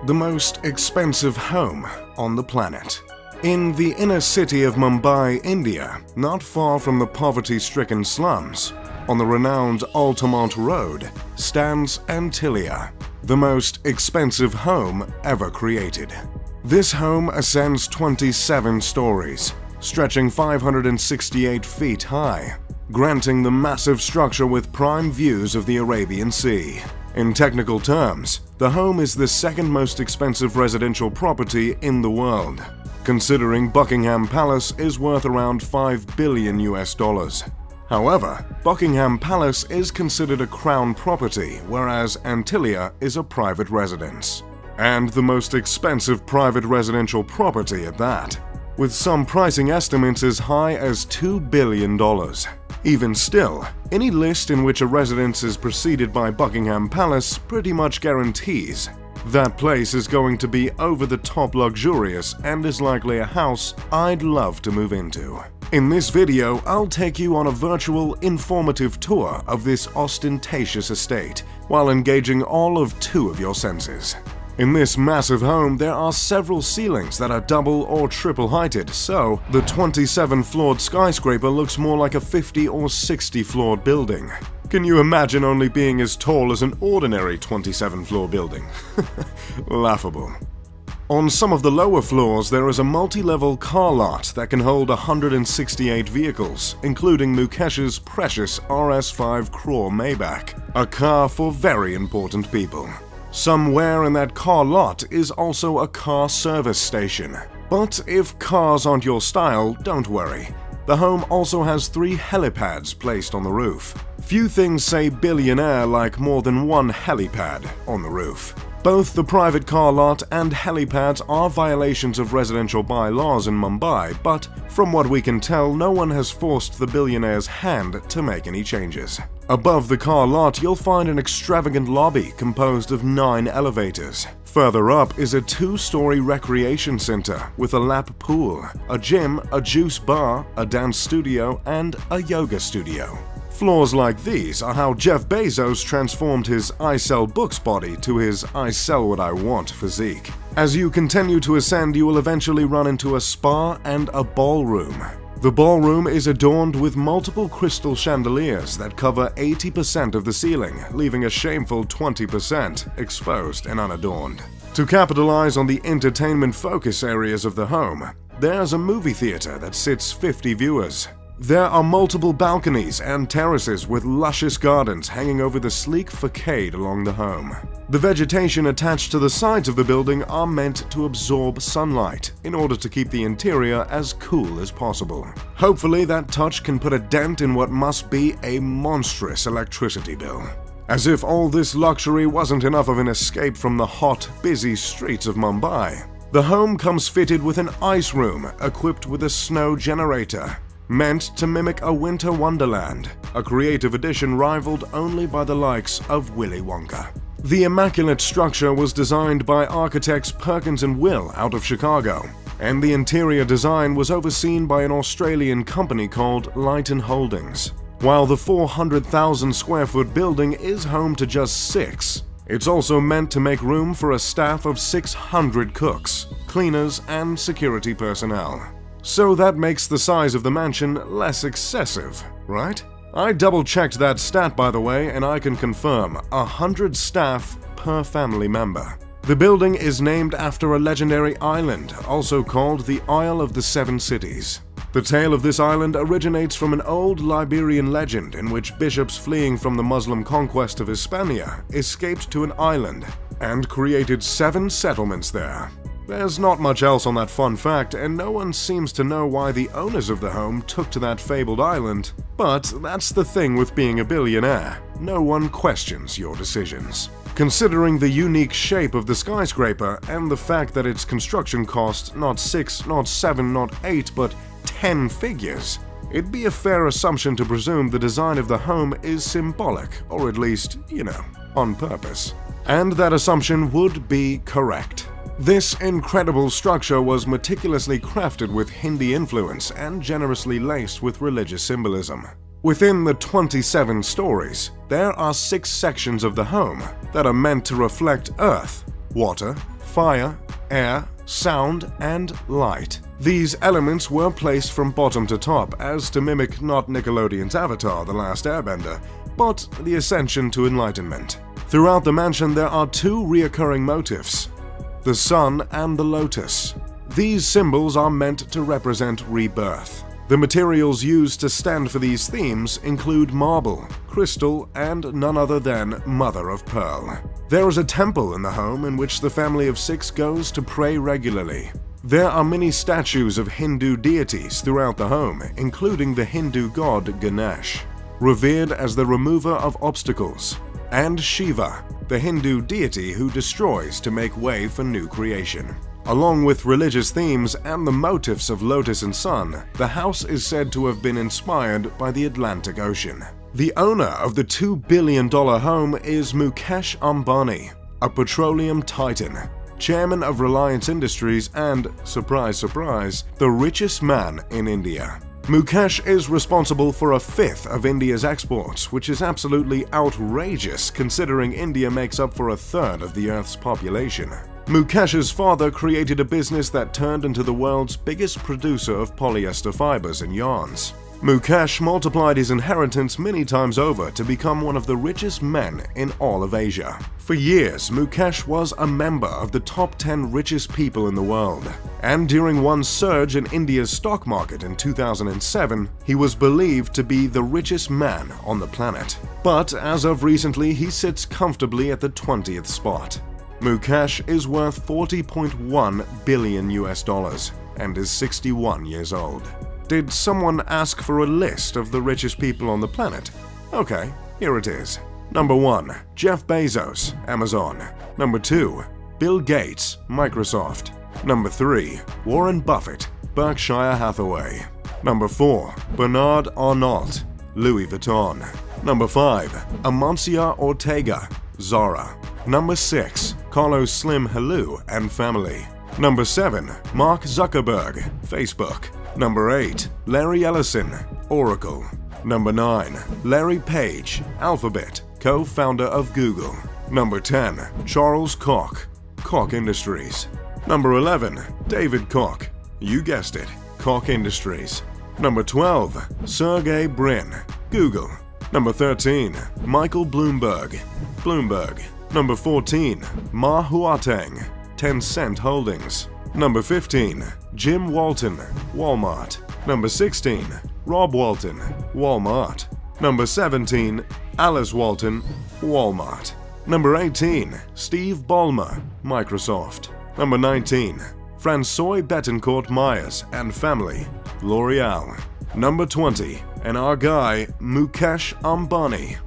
the most expensive home on the planet. In the inner city of Mumbai, India, not far from the poverty-stricken slums, on the renowned Altamont Road, stands Antilia, the most expensive home ever created. This home ascends 27 stories, stretching 568 feet high, granting the massive structure with prime views of the Arabian Sea. In technical terms, the home is the second most expensive residential property in the world, considering Buckingham Palace is worth around $5 billion. However, Buckingham Palace is considered a crown property, whereas Antilia is a private residence. And the most expensive private residential property at that, with some pricing estimates as high as $2 billion. Even still, any list in which a residence is preceded by Buckingham Palace pretty much guarantees that place is going to be over-the-top luxurious and is likely a house I'd love to move into. In this video, I'll take you on a virtual, informative tour of this ostentatious estate, while engaging all of 2 of your senses. In this massive home, there are several ceilings that are double or triple heighted, so the 27-floored skyscraper looks more like a 50 or 60-floored building. Can you imagine only being as tall as an ordinary 27-floor building? Laughable. On some of the lower floors, there is a multi-level car lot that can hold 168 vehicles, including Mukesh's precious RS5 Crore Maybach, a car for very important people. Somewhere in that car lot is also a car service station. But if cars aren't your style, don't worry. The home also has 3 helipads placed on the roof. Few things say billionaire like more than one helipad on the roof. Both the private car lot and helipads are violations of residential bylaws in Mumbai, but from what we can tell, no one has forced the billionaire's hand to make any changes. Above the car lot, you'll find an extravagant lobby composed of 9 elevators. Further up is a 2-story recreation center with a lap pool, a gym, a juice bar, a dance studio, and a yoga studio. Floors like these are how Jeff Bezos transformed his I sell books body to his I sell what I want physique. As you continue to ascend, you will eventually run into a spa and a ballroom. The ballroom is adorned with multiple crystal chandeliers that cover 80% of the ceiling, leaving a shameful 20% exposed and unadorned. To capitalize on the entertainment focus areas of the home, there's a movie theater that sits 50 viewers. There are multiple balconies and terraces with luscious gardens hanging over the sleek facade along the home. The vegetation attached to the sides of the building are meant to absorb sunlight in order to keep the interior as cool as possible. Hopefully that touch can put a dent in what must be a monstrous electricity bill. As if all this luxury wasn't enough of an escape from the hot, busy streets of Mumbai, the home comes fitted with an ice room equipped with a snow generator, meant to mimic a winter wonderland, a creative addition rivaled only by the likes of Willy Wonka. The immaculate structure was designed by architects Perkins & Will out of Chicago, and the interior design was overseen by an Australian company called Leighton Holdings. While the 400,000 square foot building is home to just 6, it's also meant to make room for a staff of 600 cooks, cleaners, and security personnel. So that makes the size of the mansion less excessive, right? I double-checked that stat, by the way, and I can confirm 100 staff per family member. The building is named after a legendary island, also called the Isle of the Seven Cities. The tale of this island originates from an old Liberian legend in which bishops fleeing from the Muslim conquest of Hispania escaped to an island and created 7 settlements there. There's not much else on that fun fact, and no one seems to know why the owners of the home took to that fabled island. But that's the thing with being a billionaire. No one questions your decisions. Considering the unique shape of the skyscraper and the fact that its construction cost not 6, not 7, not 8, but 10 figures, it'd be a fair assumption to presume the design of the home is symbolic, or at least, on purpose. And that assumption would be correct. This incredible structure was meticulously crafted with Hindi influence and generously laced with religious symbolism. Within the 27 stories, there are 6 sections of the home that are meant to reflect earth, water, fire, air, sound, and light. These elements were placed from bottom to top as to mimic not Nickelodeon's Avatar: The Last Airbender, but the ascension to enlightenment. Throughout the mansion there are two reoccurring motifs: the sun and the lotus. These symbols are meant to represent rebirth. The materials used to stand for these themes include marble, crystal, and none other than mother of pearl. There is a temple in the home in which the family of 6 goes to pray regularly. There are many statues of Hindu deities throughout the home, including the Hindu god Ganesh, revered as the remover of obstacles, and Shiva, the Hindu deity who destroys to make way for new creation. Along with religious themes and the motifs of lotus and sun, the house is said to have been inspired by the Atlantic Ocean. The owner of the $2 billion home is Mukesh Ambani, a petroleum titan, chairman of Reliance Industries and, surprise surprise, the richest man in India. Mukesh is responsible for a fifth of India's exports, which is absolutely outrageous considering India makes up for a third of the Earth's population. Mukesh's father created a business that turned into the world's biggest producer of polyester fibers and yarns. Mukesh multiplied his inheritance many times over to become one of the richest men in all of Asia. For years, Mukesh was a member of the top 10 richest people in the world, and during one surge in India's stock market in 2007, he was believed to be the richest man on the planet. But as of recently, he sits comfortably at the 20th spot. Mukesh is worth $40.1 billion and is 61 years old. Did someone ask for a list of the richest people on the planet? Okay, here it is. Number 1. Jeff Bezos, Amazon. Number 2. Bill Gates, Microsoft. Number 3. Warren Buffett, Berkshire Hathaway. Number 4. Bernard Arnault, Louis Vuitton. Number 5. Amancio Ortega, Zara. Number 6. Carlos Slim Helou and family. Number 7. Mark Zuckerberg, Facebook. Number 8. Larry Ellison, Oracle. Number 9. Larry Page, Alphabet, co-founder of Google. Number 10. Charles Koch, Koch Industries. Number 11. David Koch, you guessed it, Koch Industries. Number 12. Sergey Brin, Google. Number 13. Michael Bloomberg, Bloomberg. Number 14. Ma Huateng, Tencent Holdings. Number 15. Jim Walton, Walmart. Number 16. Rob Walton, Walmart. Number 17. Alice Walton, Walmart. Number 18. Steve Ballmer, Microsoft. Number 19. François Bettencourt Myers and family, L'Oreal. Number 20. And our guy, Mukesh Ambani.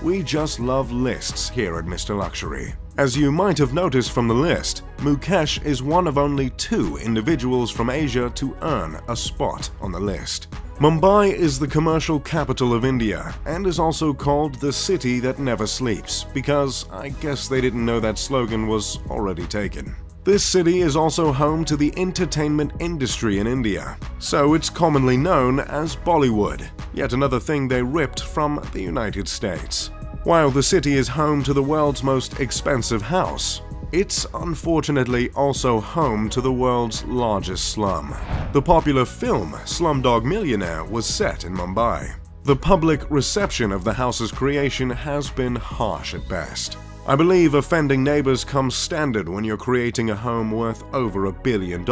We just love lists here at Mr. Luxury. As you might have noticed from the list, Mukesh is one of only 2 individuals from Asia to earn a spot on the list. Mumbai is the commercial capital of India and is also called the city that never sleeps because I guess they didn't know that slogan was already taken. This city is also home to the entertainment industry in India, so it's commonly known as Bollywood, yet another thing they ripped from the United States. While the city is home to the world's most expensive house, it's unfortunately also home to the world's largest slum. The popular film Slumdog Millionaire was set in Mumbai. The public reception of the house's creation has been harsh at best. I believe offending neighbors comes standard when you're creating a home worth over $1 billion,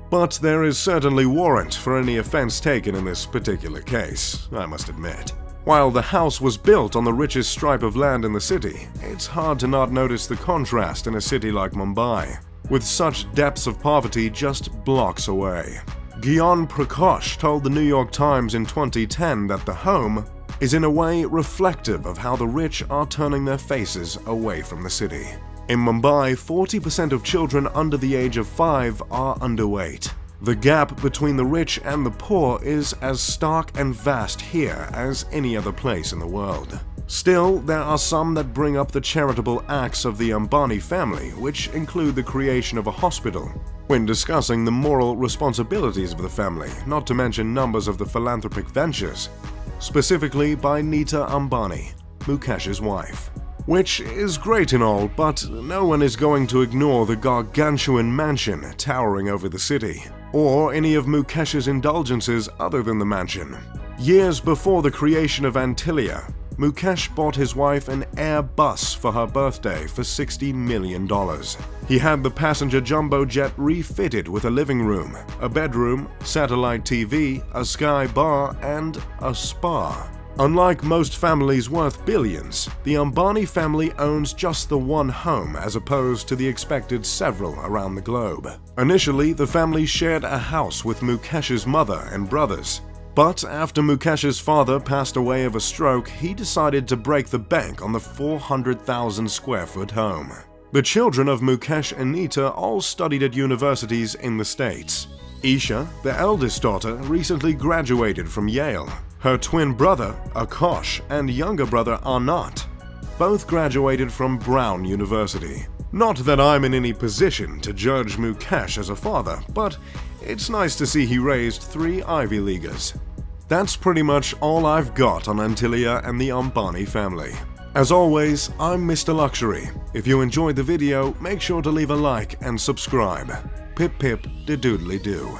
but there is certainly warrant for any offense taken in this particular case, I must admit. While the house was built on the richest stripe of land in the city, it's hard to not notice the contrast in a city like Mumbai, with such depths of poverty just blocks away. Gyan Prakash told the New York Times in 2010 that the home is in a way reflective of how the rich are turning their faces away from the city. In Mumbai, 40% of children under the age of 5 are underweight. The gap between the rich and the poor is as stark and vast here as any other place in the world. Still, there are some that bring up the charitable acts of the Ambani family, which include the creation of a hospital, when discussing the moral responsibilities of the family, not to mention numbers of the philanthropic ventures, specifically by Nita Ambani, Mukesh's wife. Which is great and all, but no one is going to ignore the gargantuan mansion towering over the city, or any of Mukesh's indulgences other than the mansion. Years before the creation of Antilia, Mukesh bought his wife an Airbus for her birthday for $60 million. He had the passenger jumbo jet refitted with a living room, a bedroom, satellite TV, a sky bar, and a spa. Unlike most families worth billions, the Ambani family owns just the one home as opposed to the expected several around the globe. Initially, the family shared a house with Mukesh's mother and brothers. But after Mukesh's father passed away of a stroke, he decided to break the bank on the 400,000 square foot home. The children of Mukesh and Neeta all studied at universities in the States. Isha, the eldest daughter, recently graduated from Yale. Her twin brother, Akash, and younger brother, Anat, both graduated from Brown University. Not that I'm in any position to judge Mukesh as a father, but it's nice to see he raised 3 Ivy Leaguers. That's pretty much all I've got on Antilia and the Ambani family. As always, I'm Mr. Luxury. If you enjoyed the video, make sure to leave a like and subscribe. Pip pip de doodly doo.